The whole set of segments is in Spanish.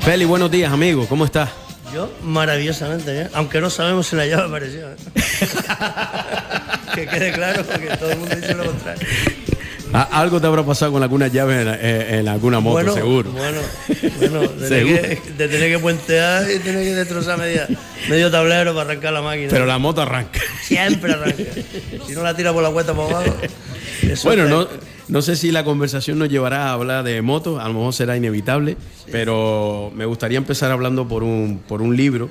Feli, buenos días, amigo. ¿Cómo estás? Yo, maravillosamente bien, aunque no sabemos si la llave apareció. Que quede claro, porque todo el mundo dice lo contrario. Algo te habrá pasado con alguna llave en alguna moto, seguro. Bueno, de tener que puentear y tener que destrozar medio tablero para arrancar la máquina. Pero la moto arranca. Siempre arranca. Si no la tira por la cuesta por abajo. Bueno, no sé si la conversación nos llevará a hablar de motos, a lo mejor será inevitable, sí. Pero me gustaría empezar hablando por un libro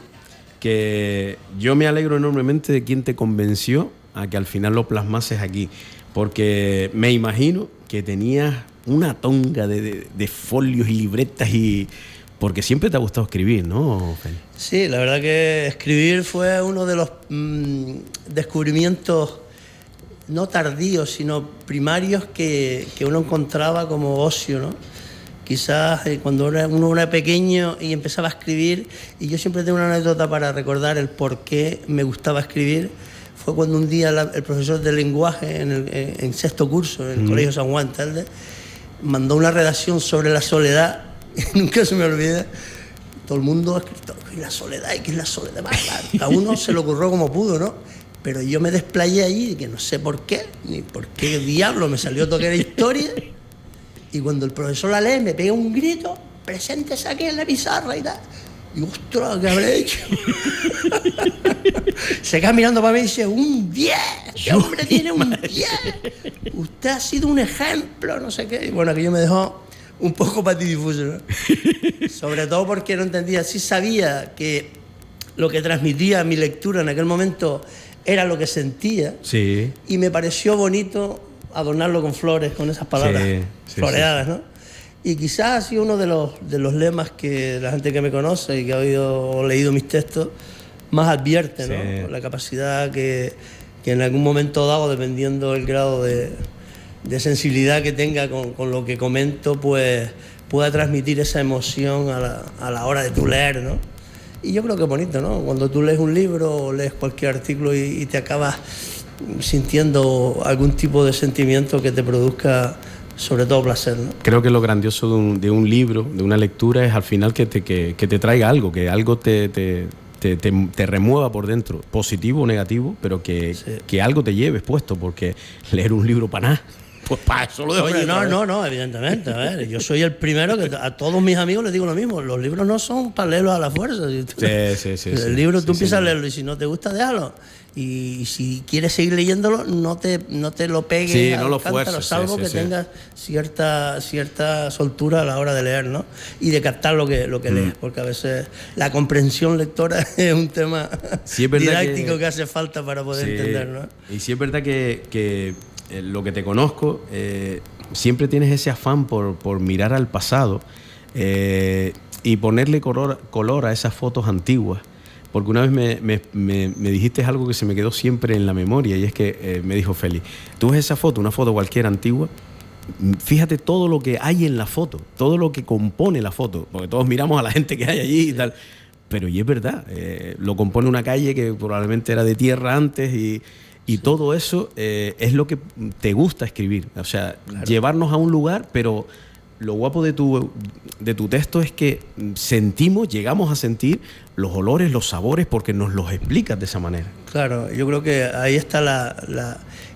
que yo me alegro enormemente de quien te convenció a que al final lo plasmases aquí. Porque me imagino que tenías una tonga de folios y libretas porque siempre te ha gustado escribir, ¿no, Feli? Sí, la verdad que escribir fue uno de los descubrimientos no tardíos, sino primarios que uno encontraba como ocio, ¿no? Quizás cuando uno era pequeño y empezaba a escribir, y yo siempre tengo una anécdota para recordar el por qué me gustaba escribir. Fue cuando un día el profesor de lenguaje en sexto curso, en el Colegio San Juan Telde, mandó una redacción sobre la soledad. Nunca se me olvida. Todo el mundo ha escrito, ¿qué es la soledad? ¿Qué es la soledad? A uno se le ocurrió como pudo, ¿no? Pero yo me desplayé allí, que no sé por qué, ni por qué diablo me salió todo que era historia. Y cuando el profesor la lee, me pega un grito, preséntese aquí en la pizarra y tal. Y ostras, ¿qué habré hecho? Se queda mirando para mí y dice, un 10, ¡qué hombre tiene un 10! Usted ha sido un ejemplo, no sé qué. Y bueno, aquello me dejó un poco patidifuso, ¿no? Sobre todo porque no entendía, sí sabía que lo que transmitía mi lectura en aquel momento era lo que sentía. Sí. Y me pareció bonito adornarlo con flores, con esas palabras floreadas, ¿no? Y quizás ha sido uno de los lemas que la gente que me conoce y que ha oído o leído mis textos más advierte, ¿no? La capacidad que en algún momento dado, dependiendo del grado de sensibilidad que tenga con lo que comento, pues pueda transmitir esa emoción a la hora de tú leer, ¿no? Y yo creo que es bonito, ¿no? Cuando tú lees un libro o lees cualquier artículo y te acabas sintiendo algún tipo de sentimiento que te produzca sobre todo placer, ¿no? Creo que lo grandioso de un libro, de una lectura, es al final que te traiga algo, que algo te remueva por dentro, positivo o negativo, pero que algo te lleves puesto, porque leer un libro para nada, pues para eso lo dejo. Hombre, no, evidentemente. A ver, yo soy el primero que a todos mis amigos les digo lo mismo. Los libros no son para leerlos a la fuerza. El libro tú empiezas a leerlo y si no te gusta, déjalo. Y si quieres seguir leyéndolo, no te lo pegues, no lo fuerces, salvo que tengas cierta soltura a la hora de leer, ¿no? Y de captar lo que lees, porque a veces la comprensión lectora es un tema didáctico que hace falta para poder entender, ¿no? Y sí es verdad que lo que te conozco, siempre tienes ese afán por mirar al pasado y ponerle color a esas fotos antiguas. Porque una vez me dijiste algo que se me quedó siempre en la memoria, y es que me dijo Feli, tú ves esa foto, una foto cualquiera antigua, fíjate todo lo que hay en la foto, todo lo que compone la foto, porque todos miramos a la gente que hay allí y tal, pero y es verdad, lo compone una calle que probablemente era de tierra antes y todo eso es lo que te gusta escribir, o sea, llevarnos a un lugar, pero lo guapo de tu texto es que llegamos a sentir los olores, los sabores, porque nos los explicas de esa manera. Claro, yo creo que ahí está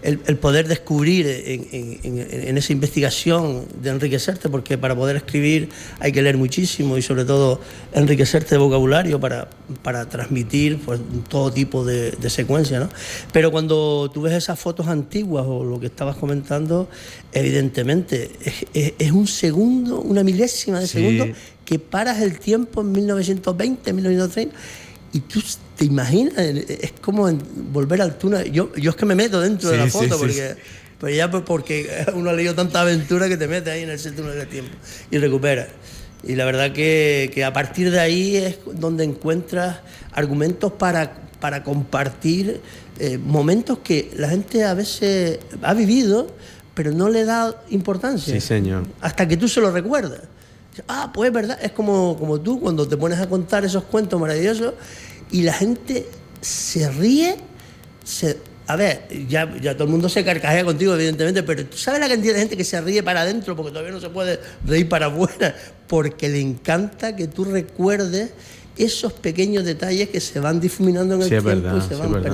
el poder descubrir en esa investigación de enriquecerte, porque para poder escribir hay que leer muchísimo y sobre todo enriquecerte de vocabulario para transmitir pues, todo tipo de secuencia, ¿no? Pero cuando tú ves esas fotos antiguas o lo que estabas comentando, evidentemente es un segundo, una milésima de segundo que paras el tiempo en 1920, 1930 y tú te imaginas, es como volver al túnel. Yo es que me meto dentro de la foto porque uno ha leído tanta aventura que te metes ahí en ese túnel del tiempo y recuperas. Y la verdad que a partir de ahí es donde encuentras argumentos para compartir momentos que la gente a veces ha vivido pero no le da importancia. Sí, señor. Hasta que tú se lo recuerdas. Ah, pues es verdad, es como tú cuando te pones a contar esos cuentos maravillosos y la gente se ríe, A ver, ya todo el mundo se carcajea contigo, evidentemente, pero ¿tú sabes la cantidad de gente que se ríe para adentro porque todavía no se puede reír para afuera? Porque le encanta que tú recuerdes esos pequeños detalles que se van difuminando en el tiempo, verdad,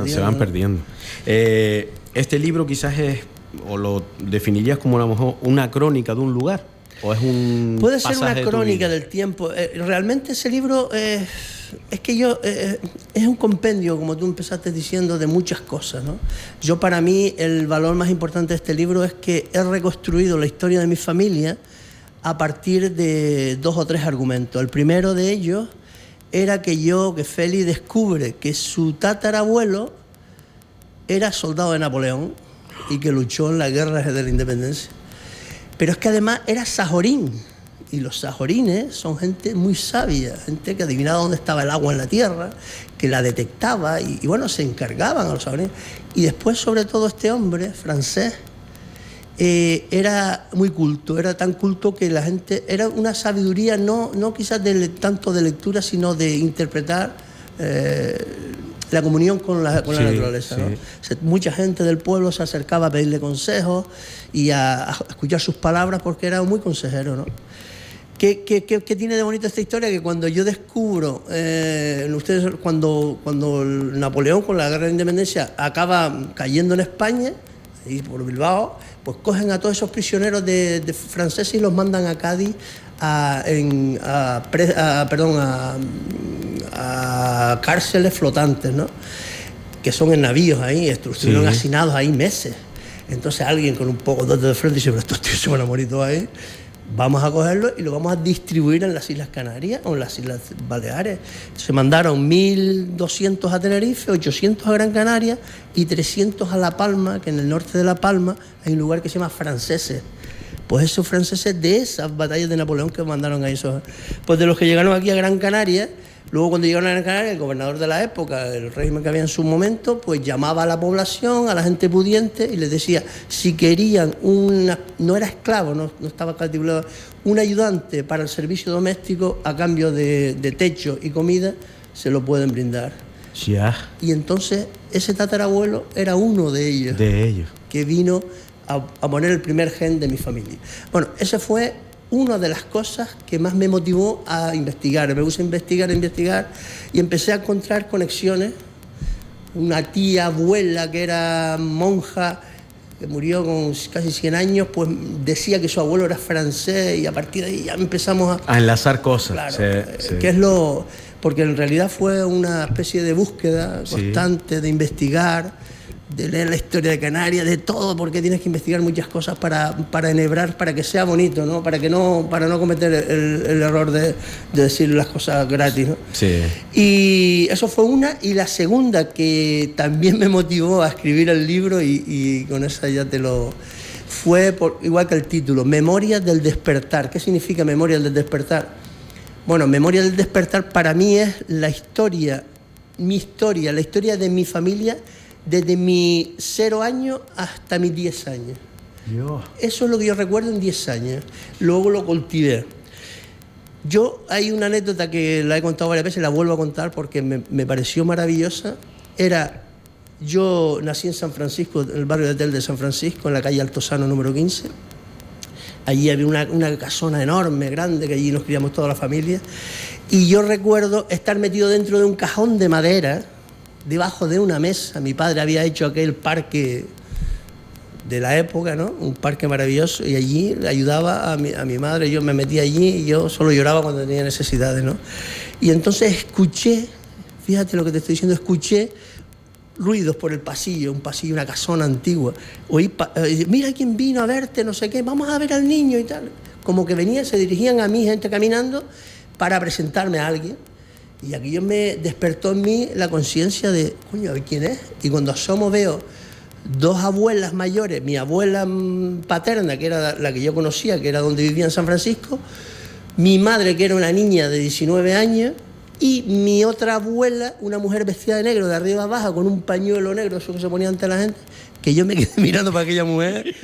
y se van perdiendo. Este libro quizás es, o lo definirías como a lo mejor una crónica de un lugar, o es un puede ser una pasaje de tu crónica vida. del tiempo. Realmente ese libro es un compendio, como tú empezaste diciendo, de muchas cosas, ¿no? Yo, para mí, el valor más importante de este libro es que he reconstruido la historia de mi familia a partir de 2 o 3 argumentos. El primero de ellos era que Félix descubre que su tatarabuelo era soldado de Napoleón y que luchó en la guerra de la independencia. Pero es que además era sajorín, y los sajorines son gente muy sabia, gente que adivinaba dónde estaba el agua en la tierra, que la detectaba y bueno, se encargaban a los sajorines. Y después, sobre todo, este hombre francés era muy culto, era tan culto que la gente, era una sabiduría no quizás tanto de lectura, sino de interpretar la comunión con la naturaleza, ¿no? Mucha gente del pueblo se acercaba a pedirle consejos y a escuchar sus palabras porque era muy consejero, ¿no? ¿Qué tiene de bonito esta historia? Que cuando yo descubro, cuando Napoleón con la guerra de independencia acaba cayendo en España, ahí por Bilbao, pues cogen a todos esos prisioneros de franceses y los mandan a Cádiz a cárceles flotantes, ¿no? Que son en navíos ahí, estuvieron hacinados ahí meses. Entonces alguien con un poco de frente dice, pero estos tíos se van a morir todos ahí. Vamos a cogerlo y lo vamos a distribuir en las Islas Canarias o en las Islas Baleares. Se mandaron 1.200 a Tenerife, 800 a Gran Canaria y 300 a La Palma, que en el norte de La Palma hay un lugar que se llama Franceses. Pues esos franceses de esas batallas de Napoleón que mandaron a esos. Pues de los que llegaron aquí a Gran Canaria, luego cuando llegaron a Gran Canaria, el gobernador de la época, el régimen que había en su momento, pues llamaba a la población, a la gente pudiente y les decía, si querían no era esclavo, no estaba calculado, un ayudante para el servicio doméstico a cambio de techo y comida, se lo pueden brindar. Ya. Y entonces ese tatarabuelo era uno de ellos. Que vino a poner el primer gen de mi familia. Bueno, ese fue una de las cosas que más me motivó a investigar. Me puse a investigar y empecé a encontrar conexiones. Una tía abuela que era monja, que murió con casi 100 años, pues decía que su abuelo era francés y a partir de ahí ya empezamos a enlazar cosas. Claro, que es porque en realidad fue una especie de búsqueda constante, de investigar, de leer la historia de Canarias, de todo, porque tienes que investigar muchas cosas para enhebrar, para que sea bonito, ¿no? Para no cometer el error de decir las cosas gratis, ¿no? Sí. Y eso fue una. Y la segunda, que también me motivó a escribir el libro, y con esa ya fue igual que el título, Memorias del Despertar. ¿Qué significa Memorias del Despertar? Bueno, Memorias del Despertar para mí es la historia de mi familia, desde mis 0 años hasta mis 10 años. Eso es lo que yo recuerdo en 10 años. Luego lo cultivé. Hay una anécdota que la he contado varias veces, la vuelvo a contar porque me pareció maravillosa. Yo nací en San Francisco, en el barrio de Tel de San Francisco, en la calle Altozano número 15. Allí había una casona enorme, grande, que allí nos criamos toda la familia. Y yo recuerdo estar metido dentro de un cajón de madera, debajo de una mesa. Mi padre había hecho aquel parque de la época, ¿no? Un parque maravilloso, y allí le ayudaba a mi madre. Yo me metía allí y yo solo lloraba cuando tenía necesidades, ¿no? Y entonces escuché, fíjate lo que te estoy diciendo, escuché ruidos por el pasillo, una casona antigua. Oí, mira quién vino a verte, no sé qué, vamos a ver al niño y tal. Como que se dirigían a mí, gente caminando, para presentarme a alguien. Y aquello me despertó en mí la conciencia de, coño, a ver quién es. Y cuando asomo veo 2 abuelas mayores, mi abuela paterna, que era la que yo conocía, que era donde vivía en San Francisco, mi madre, que era una niña de 19 años, y mi otra abuela, una mujer vestida de negro, de arriba abajo, con un pañuelo negro, eso que se ponía ante la gente, que yo me quedé mirando para aquella mujer,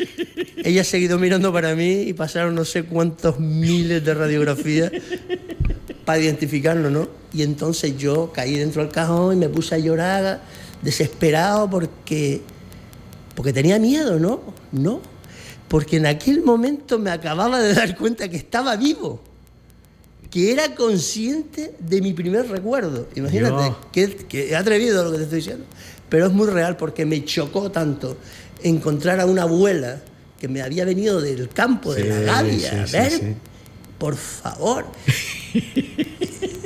ella ha seguido mirando para mí y pasaron no sé cuántos miles de radiografías para identificarlo, ¿no? Y entonces yo caí dentro del cajón y me puse a llorar desesperado porque porque tenía miedo, ¿no? No, porque en aquel momento me acababa de dar cuenta que estaba vivo, que era consciente de mi primer recuerdo. Imagínate, que he atrevido lo que te estoy diciendo, pero es muy real porque me chocó tanto encontrar a una abuela que me había venido del campo de la Gavia, a ver, por favor,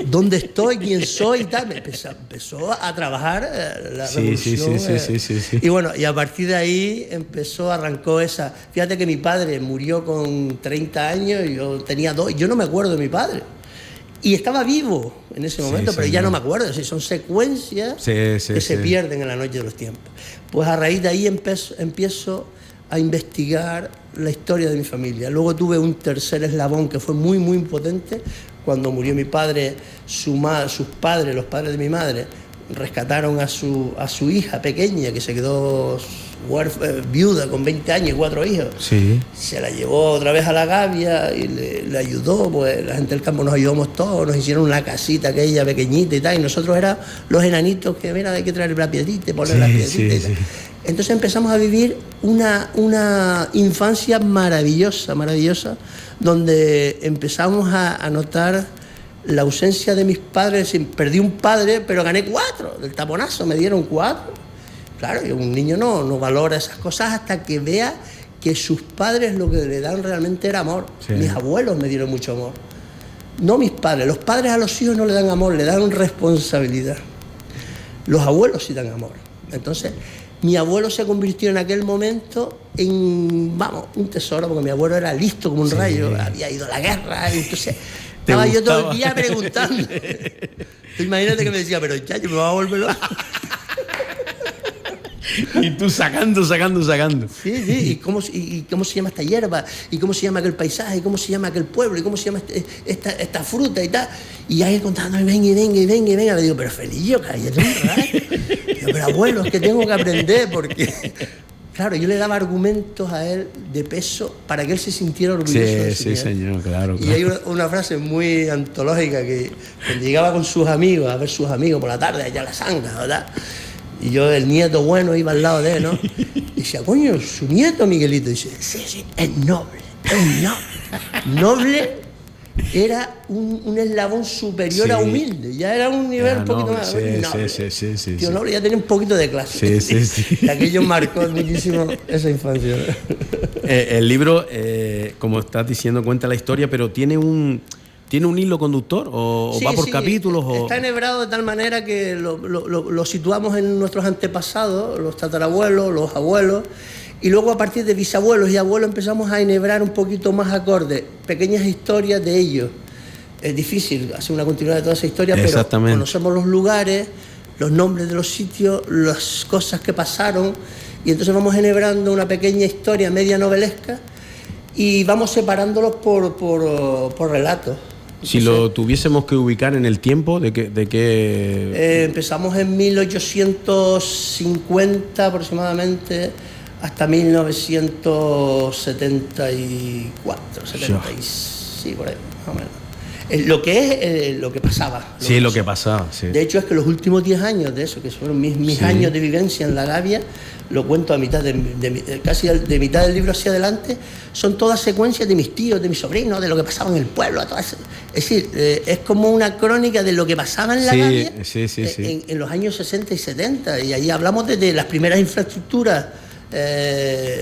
¿dónde estoy? ¿Quién soy? Y tal. Empezó a trabajar la revolución. Sí. Y bueno, y a partir de ahí arrancó esa... Fíjate que mi padre murió con 30 años y yo tenía 2. Yo no me acuerdo de mi padre. Y estaba vivo en ese momento, pero ya no me acuerdo. Son secuencias que se pierden en la noche de los tiempos. Pues a raíz de ahí empiezo a investigar la historia de mi familia. Luego tuve un tercer eslabón que fue muy, muy potente. Cuando murió mi padre, sus padres, los padres de mi madre, rescataron a su hija pequeña, que se quedó viuda con 20 años y 4 hijos. Sí. Se la llevó otra vez a la Gavia y le ayudó, pues la gente del campo nos ayudamos todos, nos hicieron una casita aquella pequeñita y tal, y nosotros éramos los enanitos que, mira, hay que traer la piedrita, poner la piedrita y tal. Entonces empezamos a vivir una infancia maravillosa, donde empezamos a notar la ausencia de mis padres. Perdí un padre, pero gané 4, del taponazo me dieron 4. Claro, y un niño no valora esas cosas hasta que vea que sus padres lo que le dan realmente era amor. Mis abuelos me dieron mucho amor. No mis padres. Los padres a los hijos no le dan amor, le dan responsabilidad. Los abuelos sí dan amor. Entonces, mi abuelo se convirtió en aquel momento en, un tesoro, porque mi abuelo era listo como un rayo, había ido a la guerra, y entonces estaba yo todo el día preguntando. Imagínate que me decía, pero chacho, me va a volver loco. Y tú sacando. Sí, ¿y cómo se llama esta hierba? ¿Y cómo se llama aquel paisaje? ¿Y cómo se llama aquel pueblo? ¿Y cómo se llama esta fruta y tal? Y ahí contándome, venga. Le digo, pero Felillo, cállate un rato. Digo, pero abuelo, es que tengo que aprender porque... Claro, yo le daba argumentos a él de peso para que él se sintiera orgulloso. Sí, señor, claro. Y hay una frase muy antológica que cuando llegaba con sus amigos, a ver sus amigos por la tarde, allá a la Sanga, ¿verdad? Y yo, el nieto bueno, iba al lado de él, ¿no? Y decía, coño, su nieto Miguelito. Y dice, sí, es noble. Noble era un eslabón superior a humilde. Ya era un nivel un poquito más. Sí. Tío noble ya tenía un poquito de clase. Sí. Y aquello marcó muchísimo esa infancia. El libro, como estás diciendo, cuenta la historia, pero ¿tiene un hilo conductor o va por capítulos? Está enhebrado de tal manera que lo situamos en nuestros antepasados, los tatarabuelos, los abuelos, y luego a partir de bisabuelos y abuelos empezamos a enhebrar un poquito más acordes, pequeñas historias de ellos. Es difícil hacer una continuidad de toda esa historia, pero conocemos los lugares, los nombres de los sitios, las cosas que pasaron, y entonces vamos enhebrando una pequeña historia media novelesca y vamos separándolos por relatos. Si lo tuviésemos que ubicar en el tiempo, ¿de qué? Empezamos en 1850 aproximadamente hasta 1974, sí, por ahí, más o menos. Lo que es lo que pasaba. Lo que pasaba, sí. De hecho, es que los últimos 10 años de eso, que fueron mis años de vivencia en la Gavia, lo cuento a mitad casi de mitad del libro hacia adelante, son todas secuencias de mis tíos, de mis sobrinos, de lo que pasaba en el pueblo. Es decir, es como una crónica de lo que pasaba en la Gavia en los años 60 y 70. Y ahí hablamos de las primeras infraestructuras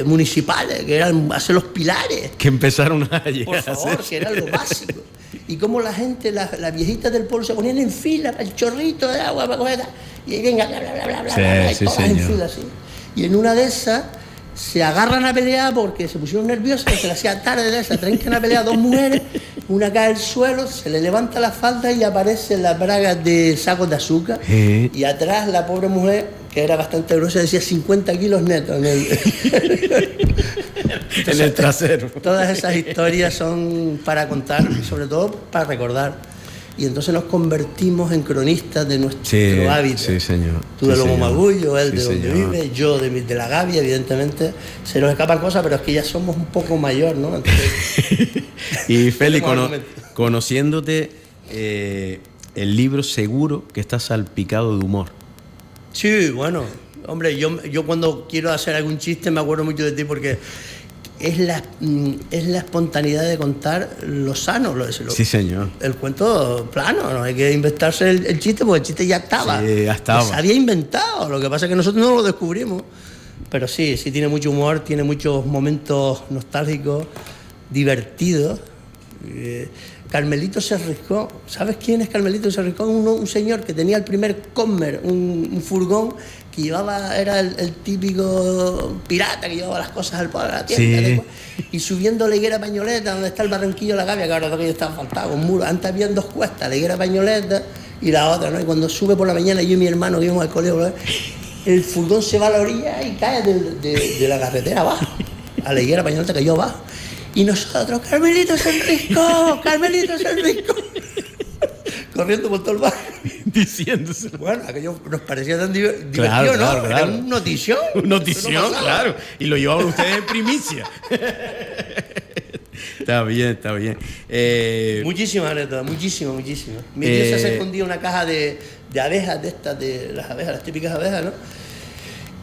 municipales, que eran hacer los pilares. Que empezaron a llegar. Por favor, que era lo básico. Y cómo la gente, las viejitas del pueblo se ponían en fila para el chorrito de agua, para coger, y venga, bla, y todas en fila así. Y en una de esas se agarran a pelear porque se pusieron nerviosas, se le hacía tarde, se trancan a pelear 2 mujeres, una cae al suelo, se le levanta la falda y aparecen las bragas de sacos de azúcar, y atrás la pobre mujer, que era bastante gruesa, decía 50 kilos netos en el trasero. Todas esas historias son para contar, sobre todo para recordar. Y entonces nos convertimos en cronistas de nuestro hábitat. Sí, señor. Tú de Lomo Magullo, él de donde vive, yo de la Gavia, evidentemente. Se nos escapan cosas, pero es que ya somos un poco mayor, ¿no? Entonces, y Félix, conociéndote, el libro seguro que está salpicado de humor. Sí, bueno, Hombre, yo cuando quiero hacer algún chiste me acuerdo mucho de ti porque es la espontaneidad de contar lo sano. Sí, señor. El cuento plano, no hay que inventarse el chiste porque el chiste ya estaba. Sí, ya estaba. Se había inventado, lo que pasa es que nosotros no lo descubrimos. Pero sí tiene mucho humor, tiene muchos momentos nostálgicos, divertidos. Carmelito Serriscón, ¿sabes quién es Carmelito Serriscón? Un señor que tenía el primer Commer, un furgón que llevaba, era el típico pirata que llevaba las cosas al pueblo, a la tienda, sí. Y subiendo la Higuera Pañoleta, donde está el barranquillo de la Gavia, que ahora todavía está faltado, con muros. Antes había dos cuestas, la Higuera Pañoleta y la otra, ¿no? Y cuando sube por la mañana, yo y mi hermano que íbamos al colegio, el furgón se va a la orilla y cae de la carretera abajo, a la Higuera Pañoleta cayó abajo. Y nosotros, Carmelito Serriscón, Carmelito Serriscón, corriendo por todo el barrio. Diciéndose. Bueno, aquello nos parecía tan divertido, claro, ¿no? Claro. Era un notición. Un notición, claro. Y lo llevaban ustedes en primicia. Está bien. Muchísimas anécdotas, muchísimas. Mi tío se escondía una caja de abejas, de las abejas, las típicas abejas, ¿no?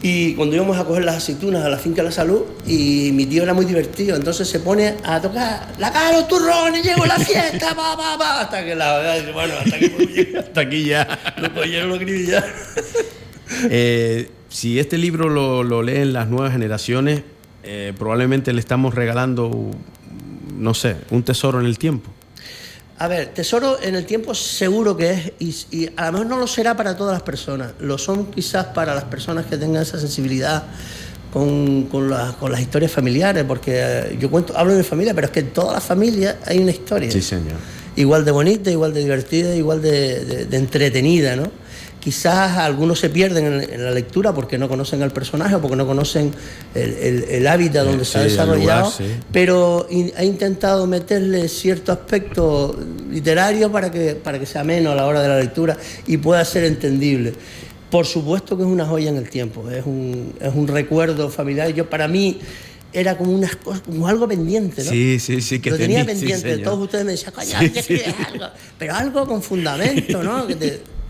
Y cuando íbamos a coger las aceitunas a la finca de la Salud, y mi tío era muy divertido, entonces se pone a tocar la caja de los turrones, llegó la fiesta, hasta que la abeja dice, bueno, hasta aquí ya. Lo cogieron, lo acribillaron. Si este libro lo leen las nuevas generaciones, probablemente le estamos regalando, no sé, un tesoro en el tiempo. A ver, tesoro en el tiempo seguro que es, y a lo mejor no lo será para todas las personas, lo son quizás para las personas que tengan esa sensibilidad con las historias familiares, porque yo hablo de mi familia, pero es que en todas las familias hay una historia. Sí, señor. Igual de bonita, igual de divertida, igual de entretenida, ¿no? Quizás algunos se pierden en la lectura porque no conocen al personaje o porque no conocen el hábitat donde se ha desarrollado, lugar, sí. Pero ha intentado meterle cierto aspecto literario para que sea ameno a la hora de la lectura y pueda ser entendible. Por supuesto que es una joya en el tiempo, es un recuerdo familiar. Para mí era como como algo pendiente, ¿no? Sí, que lo tenía pendiente. Sí, todos ustedes me decían, coño, algo, pero algo con fundamento, ¿no?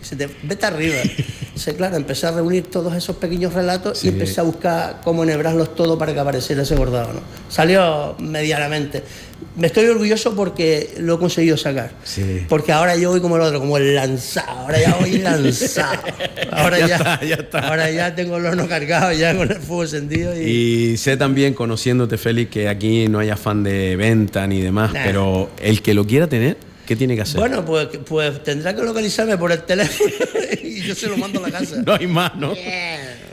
Se te vete arriba. Entonces, claro, empecé a reunir todos esos pequeños relatos y empecé a buscar cómo enhebrarlos todos para que apareciera ese bordado, ¿no? Salió medianamente. Me estoy orgulloso porque lo he conseguido sacar. Sí. Porque ahora yo voy como el otro, como el lanzado. Ahora ya voy lanzado. Ahora ya está. Ahora ya tengo el horno cargado, ya con el fuego encendido. Y sé también, conociéndote, Félix, que aquí no hay afán de venta ni demás, pero el que lo quiera tener, ¿qué tiene que hacer? Bueno, pues tendrá que localizarme por el teléfono y yo se lo mando a la casa. No hay más, ¿no?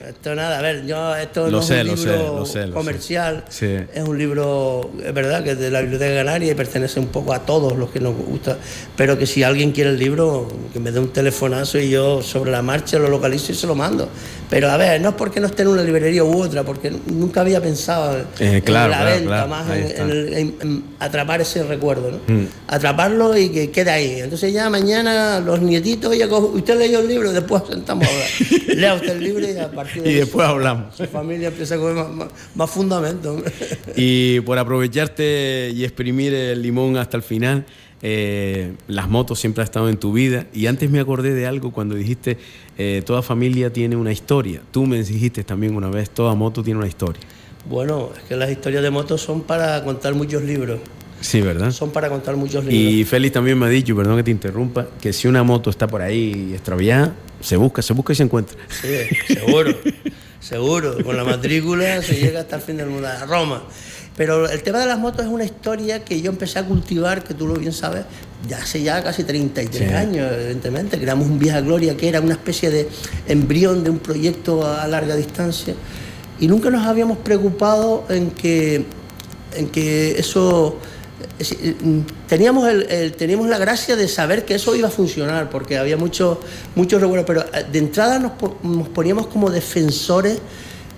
Esto nada, a ver, esto no es un libro comercial, sí. Es un libro, es verdad, que es de la Biblioteca Canaria y pertenece un poco a todos los que nos gusta, pero que si alguien quiere el libro, que me dé un telefonazo y yo sobre la marcha lo localizo y se lo mando. Pero a ver, no es porque no esté en una librería u otra, porque nunca había pensado en la venta, más en atrapar ese recuerdo, ¿no? Atraparlo y que quede ahí. Entonces ya mañana los nietitos, usted leyó el libro, después sentamos a hablar. Lea usted el libro y a partir de después hablamos. Su familia empieza a comer más fundamento. Y por aprovecharte y exprimir el limón hasta el final, las motos siempre han estado en tu vida. Y antes me acordé de algo cuando dijiste, toda familia tiene una historia. Tú me dijiste también una vez, toda moto tiene una historia. Bueno, es que las historias de motos son para contar muchos libros. Sí, ¿verdad? Son para contar muchos libros. Y Félix también me ha dicho, perdón que te interrumpa, que si una moto está por ahí extraviada, se busca y se encuentra. Sí, seguro. Con la matrícula se llega hasta el fin del mundo, a Roma. Pero el tema de las motos es una historia que yo empecé a cultivar, que tú lo bien sabes, hace ya casi 33 años, evidentemente. Creamos un Vieja Gloria que era una especie de embrión de un proyecto a larga distancia y nunca nos habíamos preocupado en que eso... Teníamos la gracia de saber que eso iba a funcionar, porque había mucho revuelo, pero de entrada nos poníamos como defensores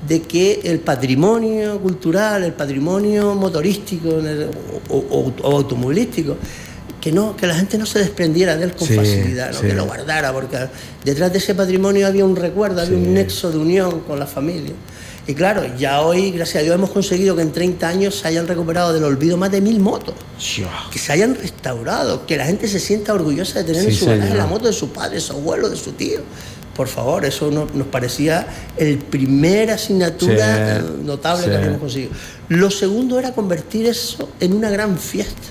de que el patrimonio cultural, el patrimonio motorístico o automovilístico, que la gente no se desprendiera de él con facilidad, ¿no? Que lo guardara, porque detrás de ese patrimonio había un recuerdo, había un nexo de unión con la familia. Y claro, ya hoy, gracias a Dios, hemos conseguido que en 30 años se hayan recuperado del olvido más de 1000 motos, que se hayan restaurado, que la gente se sienta orgullosa de tener en su garaje la moto de su padre, de su abuelo, de su tío, por favor, eso nos parecía el primer asignatura notable que habíamos conseguido. Lo segundo era convertir eso en una gran fiesta,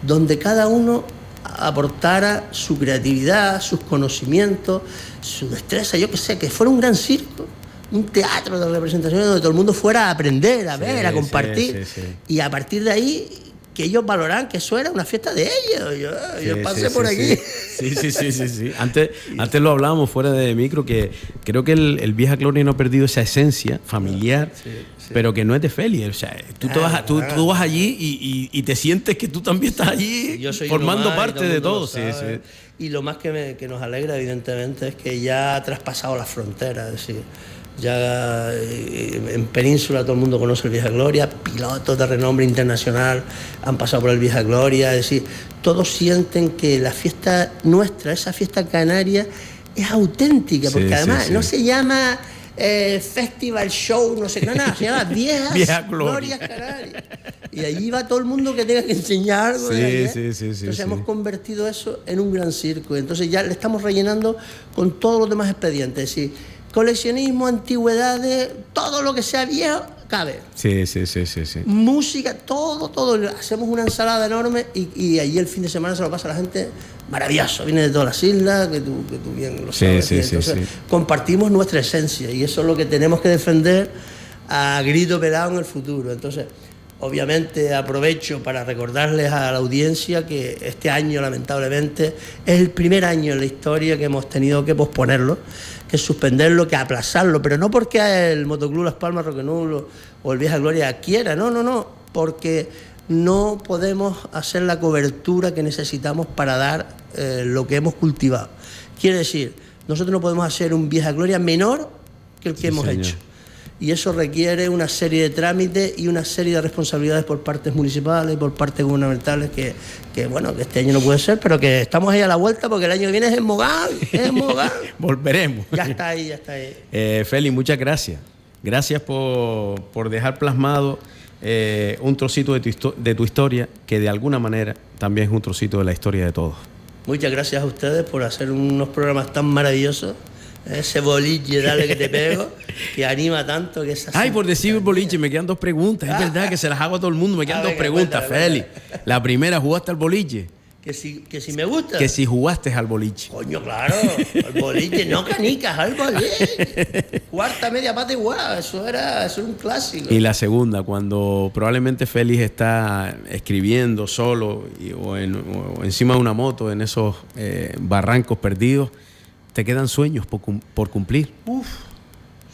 donde cada uno aportara su creatividad, sus conocimientos, su destreza, yo qué sé, que fuera un gran circo, un teatro de representaciones donde todo el mundo fuera a aprender, a ver, a compartir. Y a partir de ahí, que ellos valoraran que eso era una fiesta de ellos. Yo pasé por aquí. Sí. Antes lo hablábamos fuera de micro, que creo que el Vieja Gloria no ha perdido esa esencia familiar, pero que no es de Félix. O sea, tú vas allí y te sientes que tú también estás allí formando parte de todo. Y lo más que nos alegra, evidentemente, es que ya ha traspasado las fronteras. Es decir, ya en Península todo el mundo conoce el Vieja Gloria, pilotos de renombre internacional han pasado por el Vieja Gloria, es decir, todos sienten que la fiesta nuestra, esa fiesta canaria, es auténtica, porque además no se llama Festival Show, no sé qué, nada, se llama Vieja Gloria Canarias. Y allí va todo el mundo que tenga que enseñar algo. Entonces hemos convertido eso en un gran circo, entonces ya le estamos rellenando con todos los demás expedientes, es decir, coleccionismo, antigüedades, todo lo que sea viejo, cabe. Sí. Música, todo. Hacemos una ensalada enorme y allí el fin de semana se lo pasa a la gente maravilloso. Viene de todas las islas, que tú bien lo sabes. Entonces, compartimos nuestra esencia y eso es lo que tenemos que defender a grito pelado en el futuro. Entonces, obviamente aprovecho para recordarles a la audiencia que este año, lamentablemente, es el primer año en la historia que hemos tenido que posponerlo, que suspenderlo, que aplazarlo, pero no porque el Motoclub Las Palmas Roquenulo o el Vieja Gloria quiera, no, porque no podemos hacer la cobertura que necesitamos para dar lo que hemos cultivado. Quiere decir, nosotros no podemos hacer un Vieja Gloria menor que el que hemos hecho. Y eso requiere una serie de trámites y una serie de responsabilidades por partes municipales y por partes gubernamentales que este año no puede ser, pero que estamos ahí a la vuelta porque el año que viene es en Mogán. Volveremos. Ya está ahí. Félix, muchas gracias. Gracias por dejar plasmado un trocito de tu historia, que de alguna manera también es un trocito de la historia de todos. Muchas gracias a ustedes por hacer unos programas tan maravillosos. Ese boliche, dale que te pego, que anima tanto. Que Ay, por decir boliche, me quedan dos preguntas. Es verdad que se las hago a todo el mundo. Me quedan dos preguntas, Félix. La primera, ¿jugaste al boliche? Que si me gusta. Que si jugaste al boliche. Coño, claro, al boliche, no canicas, al boliche. Cuarta, media pata igual, eso era un clásico. Y la segunda, cuando probablemente Félix está escribiendo solo o encima de una moto en esos barrancos perdidos, ¿te quedan sueños por cumplir?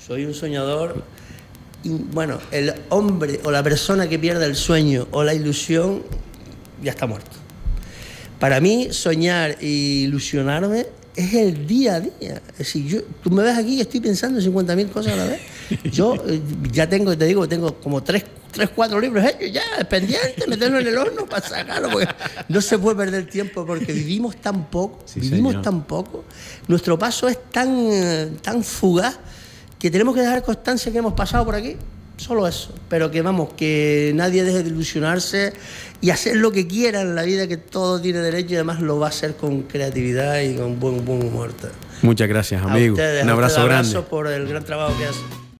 Soy un soñador. Y, bueno, el hombre o la persona que pierde el sueño o la ilusión ya está muerto. Para mí, soñar e ilusionarme es el día a día. Es decir, tú me ves aquí y estoy pensando en 50.000 cosas a la vez. Yo ya tengo como 4 libros hechos ya, pendientes, meterlo en el horno para sacarlo, porque no se puede perder tiempo, porque vivimos tan poco, tan poco. Nuestro paso es tan fugaz que tenemos que dejar constancia que hemos pasado por aquí. Solo eso, pero que nadie deje de ilusionarse y hacer lo que quiera en la vida, que todo tiene derecho y además lo va a hacer con creatividad y con buen humor. Muchas gracias, amigo. Un abrazo grande. Por el gran trabajo que hacen.